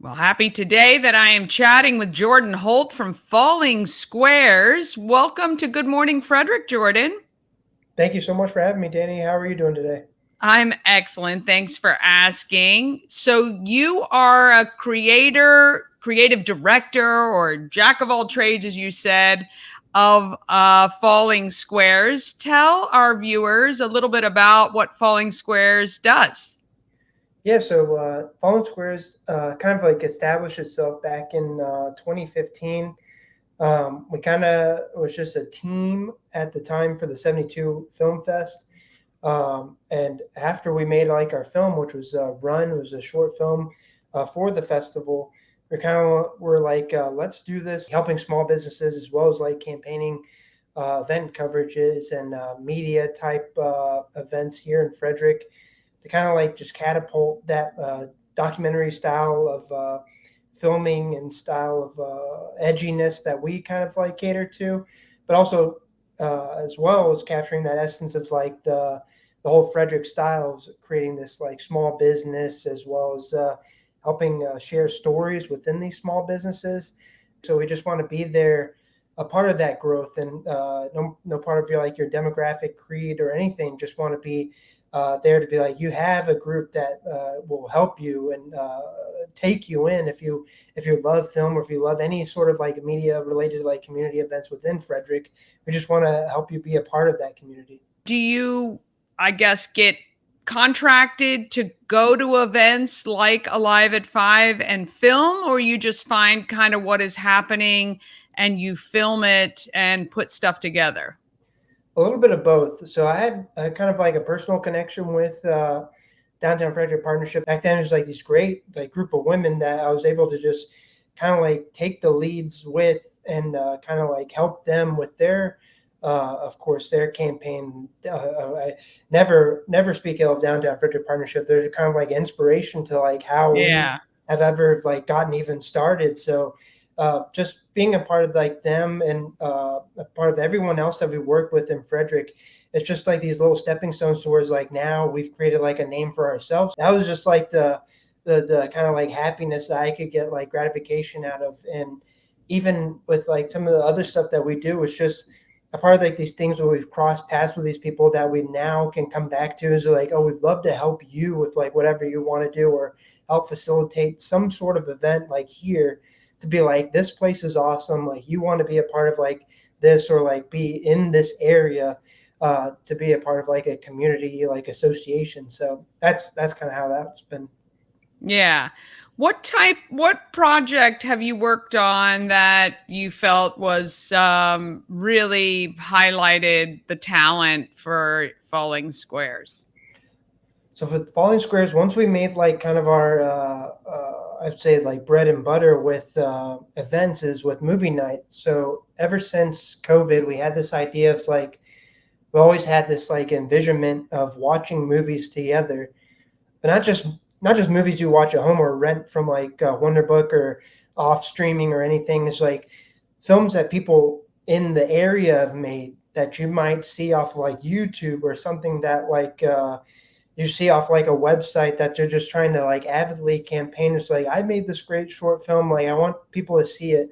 Well, happy today that I am chatting with Jordan Holt from Falling Squares. Welcome to Good Morning Frederick, Jordan. Thank you so much for having me, Danny. How are you doing today? I'm excellent. Thanks for asking. So, you are a creator, creative director, or jack of all trades, as you said, of Falling Squares. Tell our viewers a little bit about what Falling Squares does. Yeah, so Fallen Squares kind of like established itself back in 2015. We kind of was just a team at the time for the 72 Film Fest. And after we made like our film, which was Run, it was a short film for the festival. We're like, let's do this, helping small businesses as well as like campaigning event coverages and media type events here in Frederick to kind of like just catapult that documentary style of filming and style of edginess that we kind of like cater to, but also as well as capturing that essence of like the whole Frederick style of creating this like small business as well as helping share stories within these small businesses. So we just want to be there, a part of that growth, and no part of your like your demographic creed or anything. Just want to be there to be like you have a group that will help you and take you in if you love film or if you love any sort of like media related like community events within Frederick. We just want to help you be a part of that community. Do you, I guess, get contracted to go to events like Alive at Five and film, or you just find kind of what is happening and you film it and put stuff together? A little bit of both. So I had kind of like a personal connection with Downtown Frederick Partnership. Back then, it was like this great like group of women that I was able to just kind of like take the leads with and kind of like help them with their, of course, their campaign. I never speak ill of Downtown Frederick Partnership. They're kind of like inspiration to like how we Yeah. have ever like gotten even started. So just being a part of like them and a part of everyone else that we work with in Frederick, it's just like these little stepping stones towards like now we've created like a name for ourselves. That was just like the kind of like happiness that I could get like gratification out of, and even with like some of the other stuff that we do, it's just a part of like these things where we've crossed paths with these people that we now can come back to is like, oh, we'd love to help you with like whatever you want to do or help facilitate some sort of event like here to be like this place is awesome, like you want to be a part of like this or like be in this area to be a part of like a community like association. So that's kind of how that's been. Yeah. What project have you worked on that you felt was really highlighted the talent for Falling Squares? So for Falling Squares, once we made like kind of our I'd say like bread and butter with events is with movie night. So ever since COVID, we had this idea of like we always had this like envisionment of watching movies together, but not just movies you watch at home or rent from like Wonderbook or off streaming or anything. It's like films that people in the area have made that you might see off of like YouTube or something that like you see off like a website that they're just trying to like avidly campaign. It's like I made this great short film, like I want people to see it.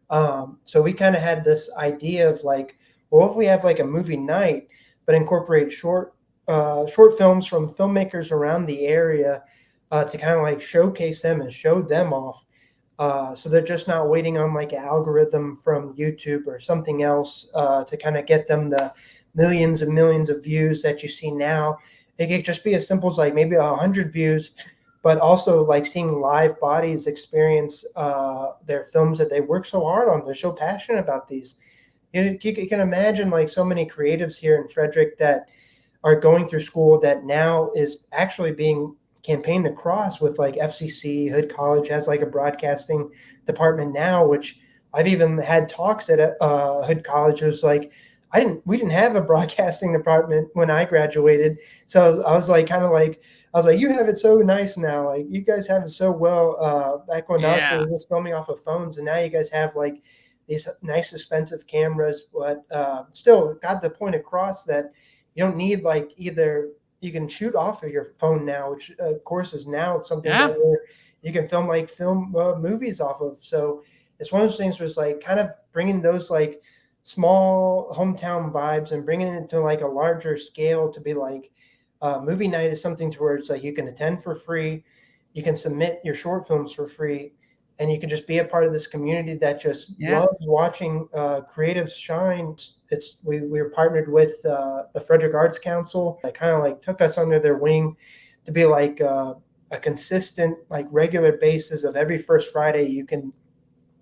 So we kind of had this idea of like, well, if we have like a movie night, but incorporate short films from filmmakers around the area to kind of like showcase them and show them off. So they're just not waiting on like an algorithm from YouTube or something else to kind of get them the millions and millions of views that you see now. It could just be as simple as like maybe 100 views, but also like seeing live bodies experience their films that they work so hard on. They're so passionate about these. You can imagine like so many creatives here in Frederick that are going through school that now is actually being campaigned across with like FCC. Hood College has like a broadcasting department now, which I've even had talks at Hood College. It was like we didn't have a broadcasting department when I graduated, so I was like kind of like I was like, you have it so nice now. Like you guys have it so well. Back when us, we Yeah. were just filming off of phones, and now you guys have like these nice expensive cameras, but still got the point across that you don't need like either you can shoot off of your phone now, which of course is now something that Yeah. you can film movies off of. So it's one of those things where it's like kind of bringing those like small hometown vibes and bringing it to like a larger scale to be like movie night is something to where it's like you can attend for free, you can submit your short films for free, and you can just be a part of this community that just Yeah. loves watching creatives shine. We were partnered with the Frederick Arts Council. That kind of like took us under their wing to be like a consistent, like regular basis of every first Friday you can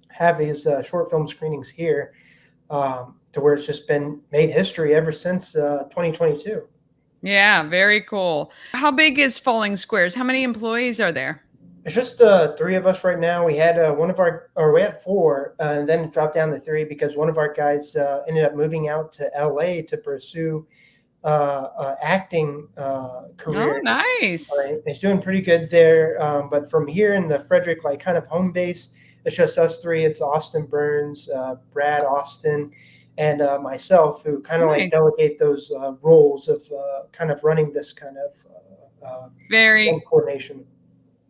have these short film screenings here, to where it's just been made history ever since 2022. Yeah, very cool. How big is Falling Squares? How many employees are there? It's just three of us right now. We had we had four, and then it dropped down to three because one of our guys ended up moving out to LA to pursue acting Oh, career. nice. Right, he's doing pretty good there. But from here in the Frederick, like kind of home base, it's just us three. It's Austin Burns, Brad Austin, and myself, who kind of like Nice. delegate those roles of kind of running this kind of Very, coordination.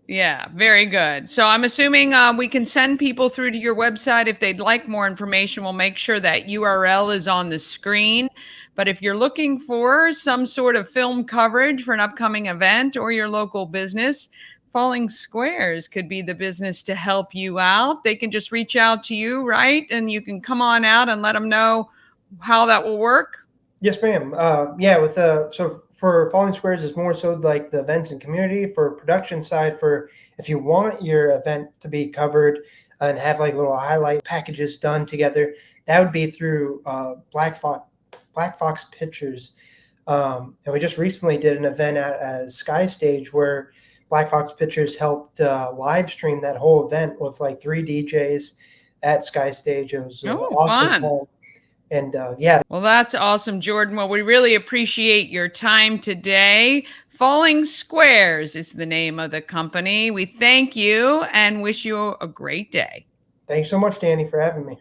yeah, very good. So I'm assuming we can send people through to your website if they'd like more information. We'll make sure that URL is on the screen. But if you're looking for some sort of film coverage for an upcoming event or your local business, Falling Squares could be the business to help you out. They can just reach out to you, right? And you can come on out and let them know how that will work. Yes, ma'am. Yeah, with so for Falling Squares is more so like the events and community. For production side, for if you want your event to be covered and have like little highlight packages done together, that would be through Black Fox Pictures. And we just recently did an event at Sky Stage where Black Fox Pictures helped live stream that whole event with like three DJs at Sky Stage. It was Oh, awesome fun. time. And yeah, Well, that's awesome, Jordan. Well, we really appreciate your time today. Falling Squares is the name of the company. We thank you and wish you a great day. thanks so much, Danny, for having me.